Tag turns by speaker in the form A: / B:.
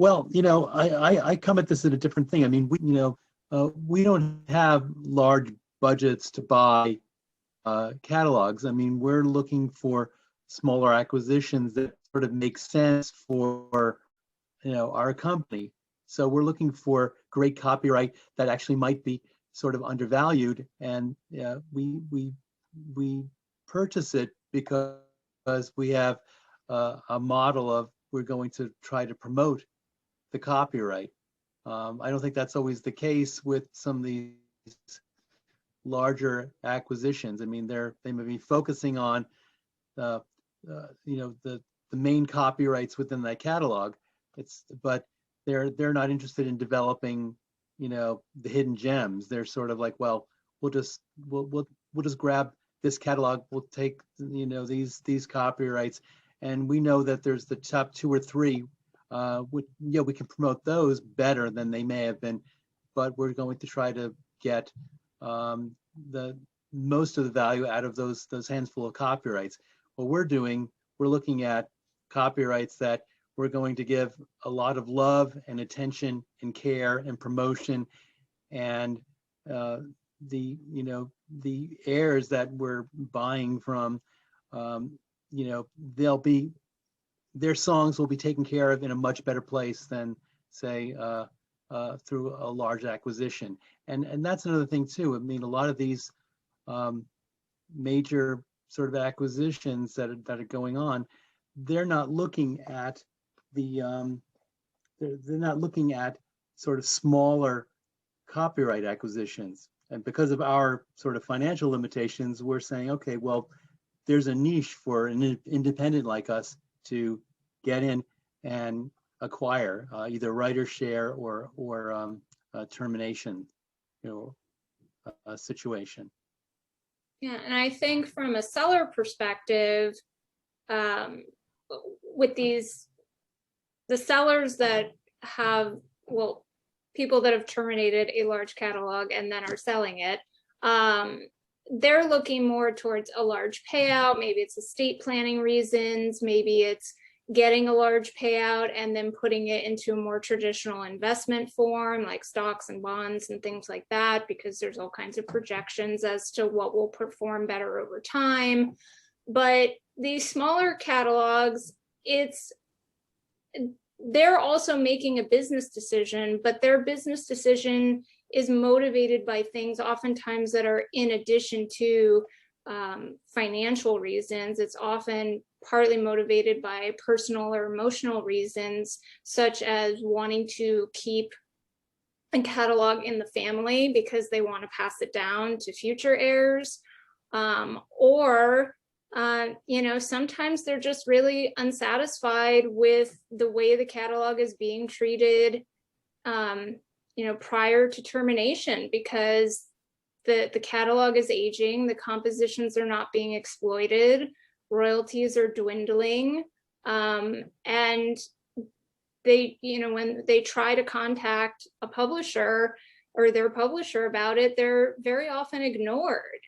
A: Well, I come at this at a different thing. I mean, we don't have large budgets to buy catalogs. I mean, we're looking for smaller acquisitions that sort of make sense for our company. So we're looking for great copyright that actually might be sort of undervalued, and we purchase it because we have a model of we're going to try to promote the copyright. I don't think that's always the case with some of these larger acquisitions. I mean, they may be focusing on the main copyrights within that catalog. But they're not interested in developing, the hidden gems. They're sort of like, well, we'll just grab this catalog. We'll take these copyrights, and we know that there's the top 2 or 3. We can promote those better than they may have been, but we're going to try to get the most of the value out of those handful of copyrights. What we're doing, we're looking at copyrights that we're going to give a lot of love and attention and care and promotion, and the heirs that we're buying from, their songs will be taken care of in a much better place than, say, through a large acquisition. And that's another thing too. I mean, a lot of these major sort of acquisitions that are going on, they're not looking at they're not looking at sort of smaller copyright acquisitions. And because of our sort of financial limitations, we're saying, okay, well, there's a niche for an independent like us to get in and acquire either writer share or termination, situation.
B: Yeah, and I think from a seller perspective, with the sellers that have, people that have terminated a large catalog and then are selling it, they're looking more towards a large payout. Maybe it's estate planning reasons, maybe it's getting a large payout and then putting it into a more traditional investment form like stocks and bonds and things like that, because there's all kinds of projections as to what will perform better over time. But these smaller catalogs, they're also making a business decision, but their business decision is motivated by things oftentimes that are in addition to financial reasons. It's often partly motivated by personal or emotional reasons, such as wanting to keep a catalog in the family because they want to pass it down to future heirs, or sometimes they're just really unsatisfied with the way the catalog is being treated, prior to termination, because the catalog is aging, the compositions are not being exploited, royalties are dwindling, and they, when they try to contact a publisher or their publisher about it, they're very often ignored.